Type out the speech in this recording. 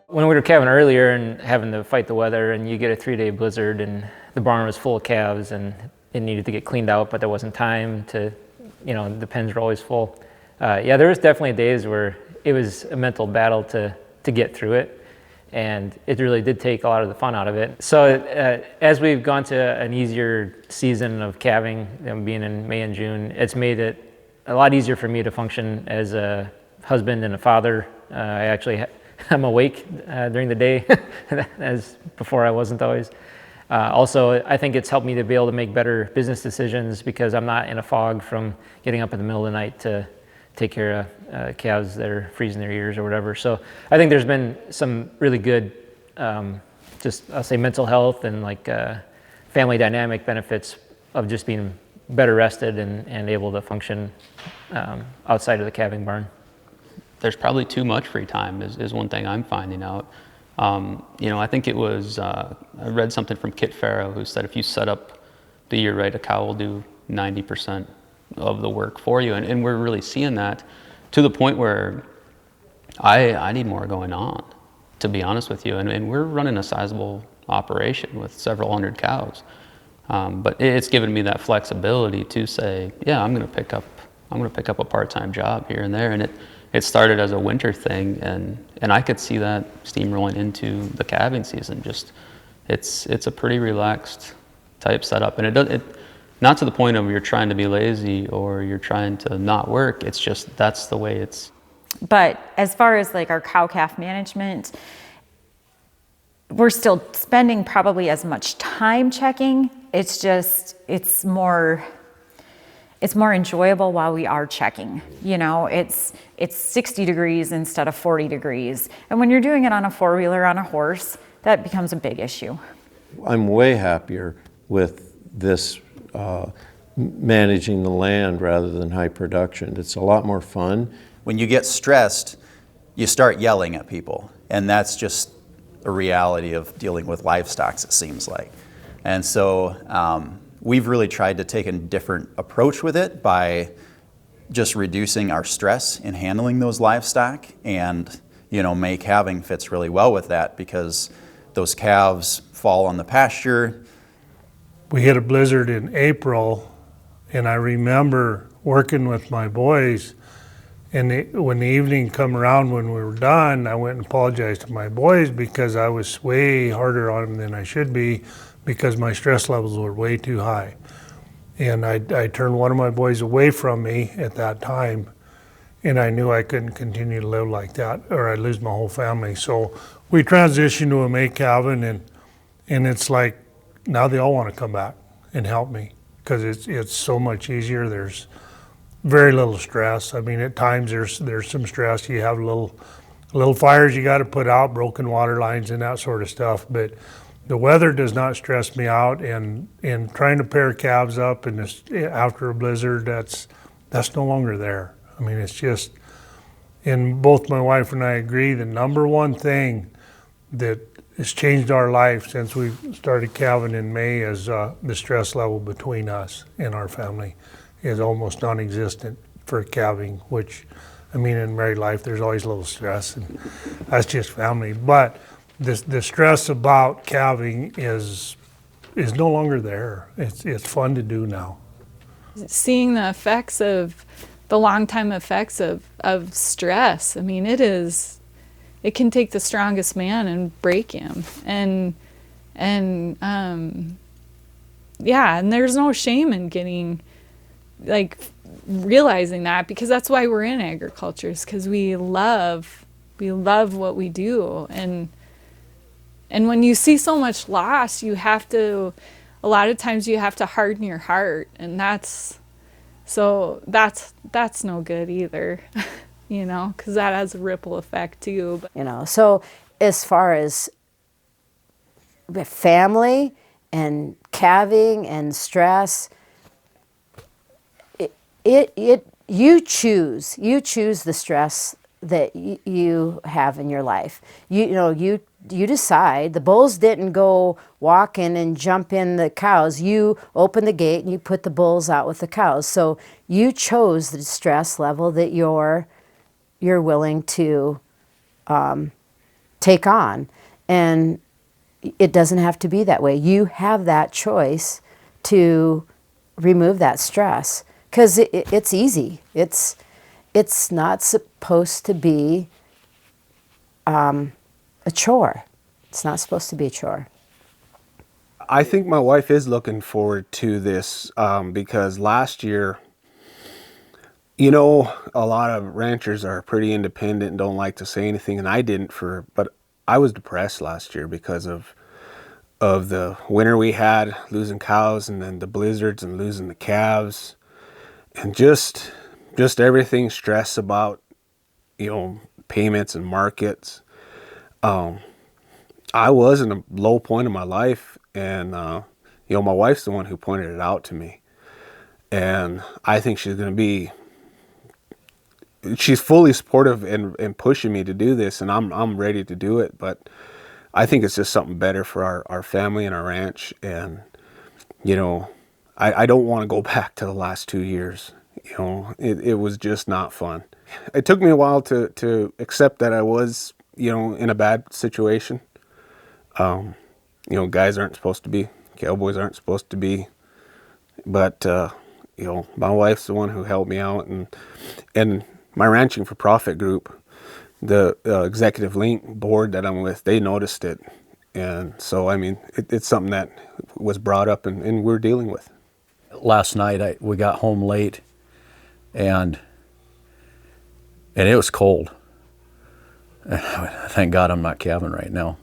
When we were calving earlier and having to fight the weather, and you get a 3-day blizzard and the barn was full of calves and it needed to get cleaned out, but there wasn't time to, the pens were always full. Yeah, there was definitely days where it was a mental battle to get through it, and it really did take a lot of the fun out of it. So as we've gone to an easier season of calving, being in May and June, it's made it a lot easier for me to function as a husband and a father. I'm awake during the day, as before I wasn't always. Also, I think it's helped me to be able to make better business decisions because I'm not in a fog from getting up in the middle of the night to take care of calves that are freezing their ears or whatever. So I think there's been some really good, I'll say mental health and family dynamic benefits of just being better rested and able to function outside of the calving barn. There's probably too much free time is one thing I'm finding out. I think it was, I read something from Kit Farrow who said if you set up the year right, a cow will do 90% of the work for you. And we're really seeing that to the point where I need more going on, to be honest with you. And we're running a sizable operation with several hundred cows. But it's given me that flexibility to say, yeah, I'm going to pick up a part-time job here and there. And it started as a winter thing, and I could see that steamrolling into the calving season. Just it's a pretty relaxed type setup, and it not to the point of you're trying to be lazy or you're trying to not work. It's just that's the way it's. But as far as our cow-calf management, we're still spending probably as much time checking. It's more enjoyable while we are checking. It's 60 degrees instead of 40 degrees. And when you're doing it on a four-wheeler on a horse, that becomes a big issue. I'm way happier with this managing the land rather than high production. It's a lot more fun. When you get stressed, you start yelling at people. And that's just a reality of dealing with livestock, it seems like. And so, we've really tried to take a different approach with it by just reducing our stress in handling those livestock, and May calving fits really well with that because those calves fall on the pasture. We hit a blizzard in April, and I remember working with my boys, and when the evening come around when we were done, I went and apologized to my boys because I was way harder on them than I should be, because my stress levels were way too high. And I turned one of my boys away from me at that time, and I knew I couldn't continue to live like that or I'd lose my whole family. So we transitioned to a May calving, and it's like now they all want to come back and help me because it's so much easier. There's very little stress. I mean, at times there's some stress. You have little fires you got to put out, broken water lines and that sort of stuff, but the weather does not stress me out, and trying to pair calves up after a blizzard, that's no longer there. I mean, it's just, and both my wife and I agree, the number one thing that has changed our life since we started calving in May is the stress level between us and our family is almost non-existent for calving, which, I mean, in married life, there's always a little stress, and that's just family. But the stress about calving is no longer there. It's fun to do now. Seeing the effects of the long-time effects of stress. I mean, it can take the strongest man and break him. And there's no shame in getting, realizing that, because that's why we're in agriculture, is because we love what we do. And when you see so much loss, a lot of times you have to harden your heart, and that's no good either, because that has a ripple effect too. So as far as family and calving and stress, you choose the stress that you have in your life. You decide. The bulls didn't go walk in and jump in the cows. You open the gate and you put the bulls out with the cows. So you chose the stress level that you're willing to take on. And it doesn't have to be that way. You have that choice to remove that stress, because it's easy. It's not supposed to be a chore. It's not supposed to be a chore. I think my wife is looking forward to this because last year, you know, a lot of ranchers are pretty independent and don't like to say anything, and I didn't but I was depressed last year because of the winter we had, losing cows, and then the blizzards and losing the calves, and just everything, stress about, you know, payments and markets. I was in a low point in my life, and you know, my wife's the one who pointed it out to me, and I think she's fully supportive and pushing me to do this, and I'm ready to do it. But I think it's just something better for our family and our ranch, and you know, I don't want to go back to the last 2 years. You know, it was just not fun. It took me a while to accept that I was, you know, in a bad situation. You know, guys aren't supposed to be, cowboys aren't supposed to be, but you know, my wife's the one who helped me out, and my Ranching for Profit group, the Executive Link board that I'm with, they noticed it, and so I mean, it's something that was brought up and we're dealing with. Last night we got home late, and it was cold. Thank God I'm not calving right now.